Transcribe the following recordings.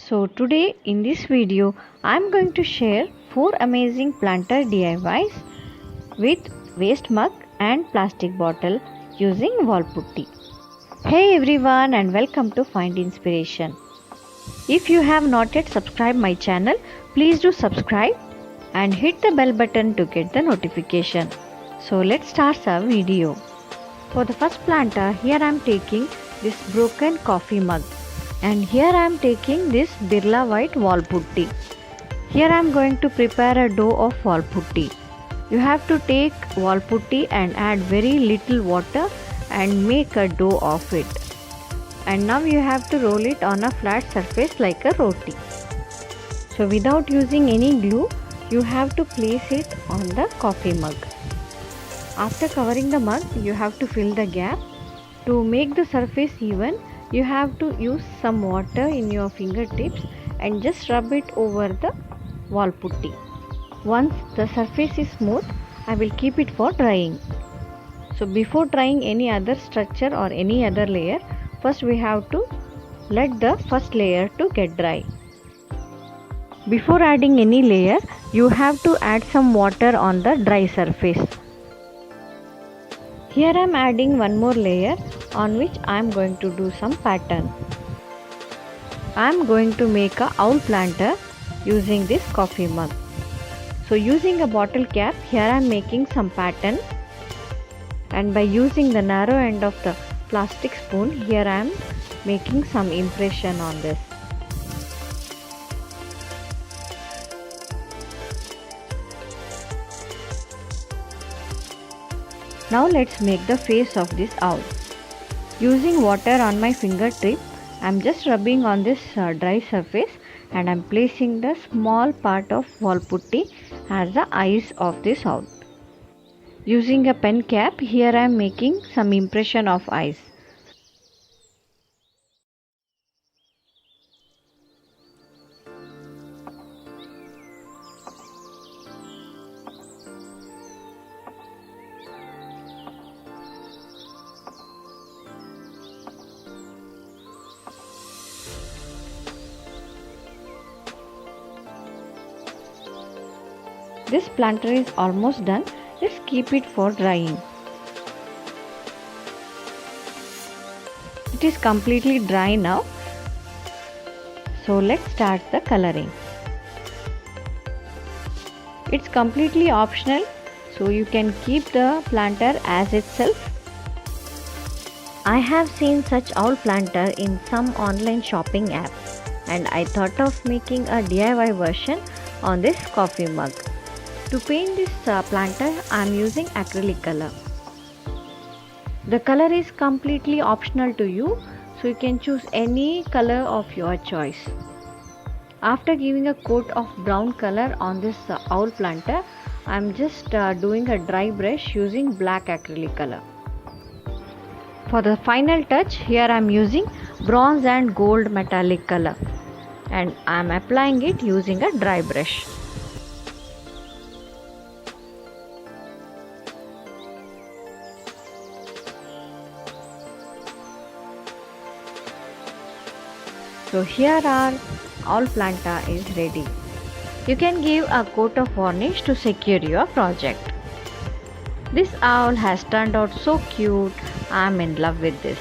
So today in this video I am going to share 4 amazing planter DIYs with waste mug and plastic bottle using wall putty. Hey everyone and welcome to Find Inspiration. If you have not yet subscribed my channel, please do subscribe and hit the bell button to get the notification. So let's start our video. For the first planter, here I am taking this broken coffee mug. And here I am taking this Birla White wall putty. Here I am going to prepare a dough of wall putty. You have to take wall putty and add very little water and make a dough of it. And now you have to roll it on a flat surface like a roti. So without using any glue, you have to place it on the coffee mug. After covering the mug, you have to fill the gap. To make the surface even, you have to use some water in your fingertips and just rub it over the wall putty. Once the surface is smooth, I will keep it for drying. So before trying any other structure or any other layer, first we have to let the first layer to get dry. Before adding any layer, you have to add some water on the dry surface. Here I am adding one more layer on which I am going to do some pattern. I am going to make a owl planter using this coffee mug. So using a bottle cap, here I am making some pattern, and by using the narrow end of the plastic spoon, here I am making some impression on this. Now let's make the face of this owl. Using water on my fingertip, I am just rubbing on this dry surface and I am placing the small part of wall putty as the eyes of this owl. Using a pen cap, here I am making some impression of eyes. This planter is almost done. Let's keep it for drying. It is completely dry now. So let's start the coloring. It's completely optional, so you can keep the planter as itself. I have seen such owl planter in some online shopping app, and I thought of making a DIY version on this coffee mug. To paint this planter, I am using acrylic color. The color is completely optional to you, so you can choose any color of your choice. After giving a coat of brown color on this owl planter, I am just doing a dry brush using black acrylic color. For the final touch, here I am using bronze and gold metallic color, and I am applying it using a dry brush. So here our owl planter is ready. You can give a coat of varnish to secure your project. This owl has turned out so cute. I am in love with this.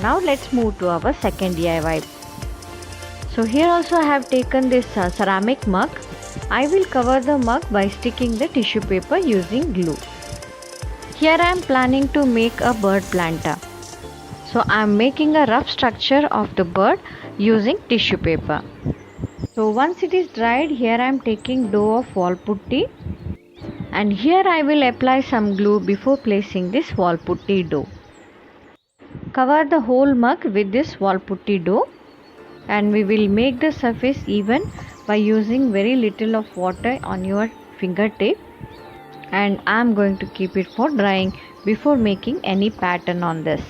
Now let's move to our second DIY. So here also I have taken this ceramic mug. I will cover the mug by sticking the tissue paper using glue. Here I am planning to make a bird planter. So I am making a rough structure of the bird using tissue paper. So once it is dried, here I am taking dough of wall putty, and here I will apply some glue before placing this wall putty dough. Cover the whole mug with this wall putty dough, and we will make the surface even by using very little of water on your fingertip, and I am going to keep it for drying before making any pattern on this.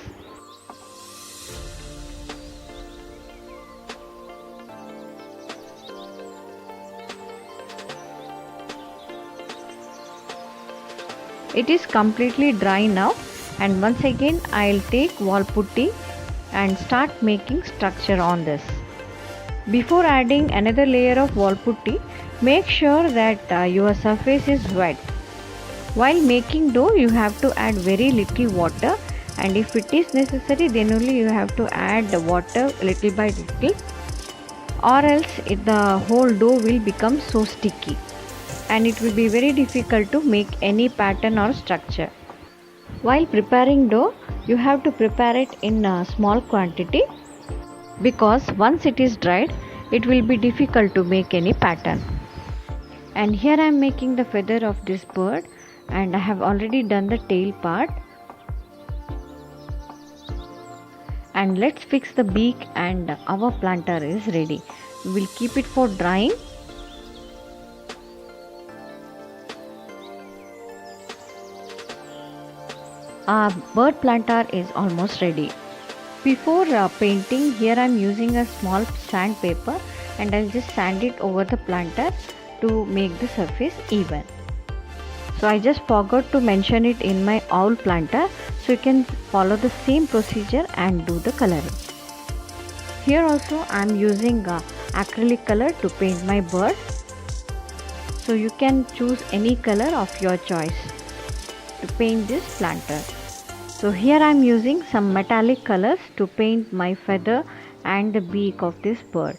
It is completely dry now, and once again I will take wall putty and start making structure on this. Before adding another layer of wall putty, make sure that your surface is wet. While making dough, you have to add very little water, and if it is necessary, then only you have to add the water little by little, or else the whole dough will become so sticky and it will be very difficult to make any pattern or structure. While preparing dough, you have to prepare it in a small quantity, because once it is dried, it will be difficult to make any pattern. And here I am making the feather of this bird, and I have already done the tail part. And let's fix the beak, and our planter is ready. We will keep it for drying. Our bird planter is almost ready. Before painting, here I am using a small sandpaper, and I'll just sand it over the planter to make the surface even. So I just forgot to mention it in my owl planter, so you can follow the same procedure and do the coloring. Here also I am using acrylic color to paint my bird. So you can choose any color of your choice to paint this planter. So here I am using some metallic colors to paint my feather and the beak of this bird.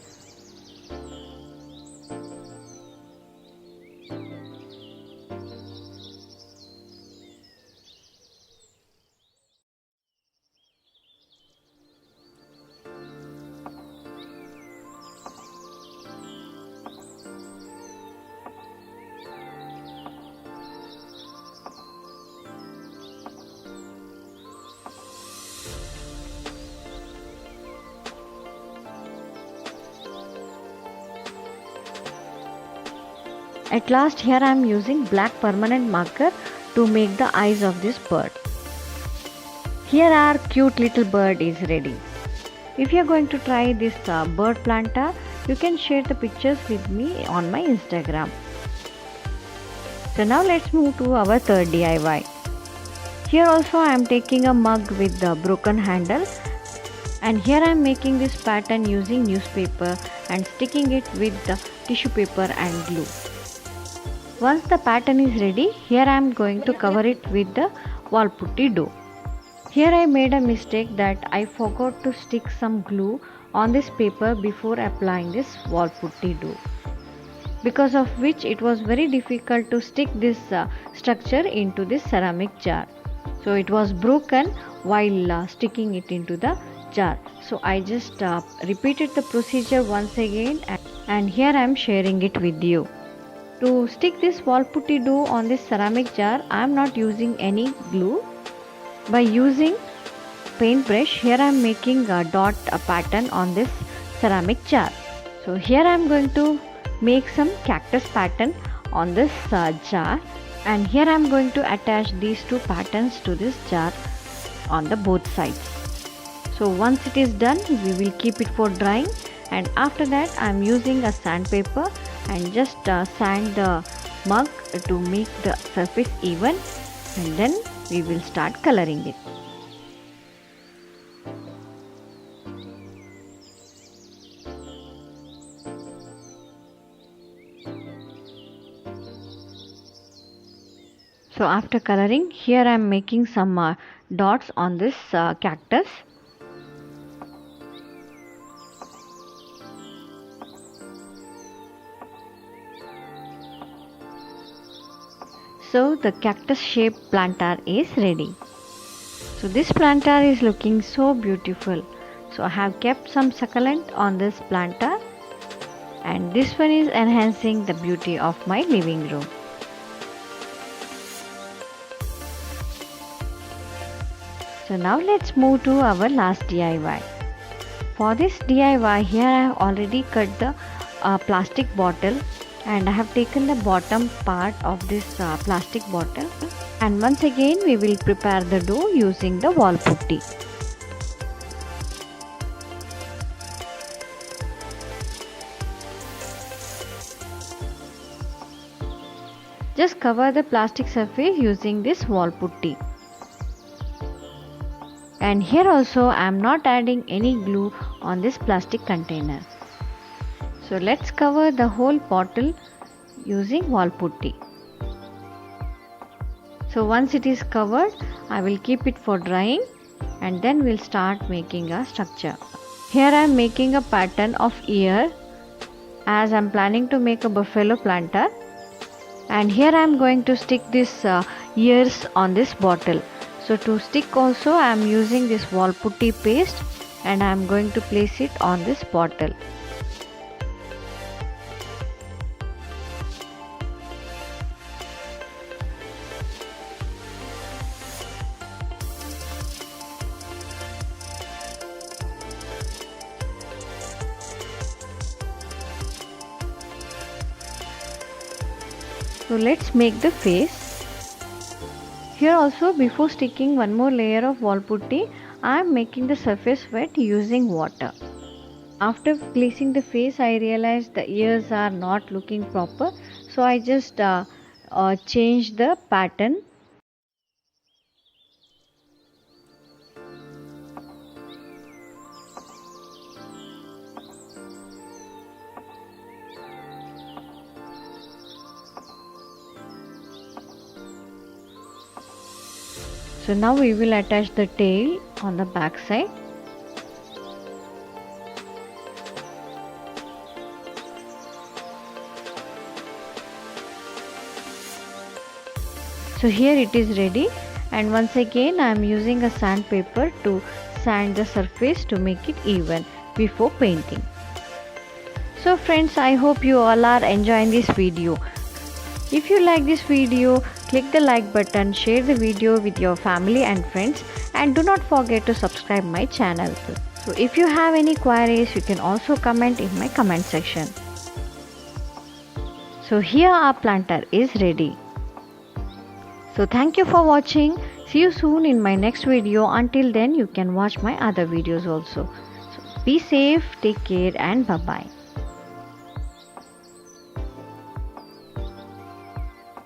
At last, here I am using black permanent marker to make the eyes of this bird. Here our cute little bird is ready. If you are going to try this bird planter, you can share the pictures with me on my Instagram. So now let's move to our third DIY. Here also I am taking a mug with the broken handle, and here I am making this pattern using newspaper and sticking it with the tissue paper and glue. Once the pattern is ready, here I am going to cover it with the wall putty dough. Here I made a mistake that I forgot to stick some glue on this paper before applying this wall putty dough, because of which it was very difficult to stick this structure into this ceramic jar. So it was broken while sticking it into the jar. So I just repeated the procedure once again, and here I am sharing it with you. To stick this wall putty dough on this ceramic jar, I am not using any glue. By using paintbrush, here I am making a dot pattern on this ceramic jar. So here I am going to make some cactus pattern on this jar, and here I am going to attach these two patterns to this jar on the both sides. So once it is done, we will keep it for drying, and after that I am using a sandpaper and just sand the mug to make the surface even, and then we will start coloring it. So after coloring, here I am making some dots on this cactus. So the cactus shaped planter is ready. So this planter is looking so beautiful. So I have kept some succulent on this planter, and this one is enhancing the beauty of my living room. So now let's move to our last DIY. For this DIY, here I have already cut the plastic bottle, and I have taken the bottom part of this plastic bottle, and once again we will prepare the dough using the wall putty. Just cover the plastic surface using this wall putty. And here also I am not adding any glue on this plastic container. So let's cover the whole bottle using wall putty. So once it is covered, I will keep it for drying and then we'll start making a structure. Here I am making a pattern of ear as I am planning to make a buffalo planter, and here I am going to stick this ears on this bottle. So to stick also I am using this wall putty paste and I am going to place it on this bottle. So let's make the face. Here also, before sticking one more layer of wall putty, I am making the surface wet using water. After placing the face, I realized the ears are not looking proper, so I just changed the pattern. So now we will attach the tail on the back side. So here it is ready, and once again I am using a sandpaper to sand the surface to make it even before painting. So friends, I hope you all are enjoying this video. If you like this video, click the like button, share the video with your family and friends, and do not forget to subscribe my channel. So if you have any queries, you can also comment in my comment section. So here our planter is ready. So thank you for watching. See you soon in my next video. Until then, you can watch my other videos also. So be safe, take care, and bye bye.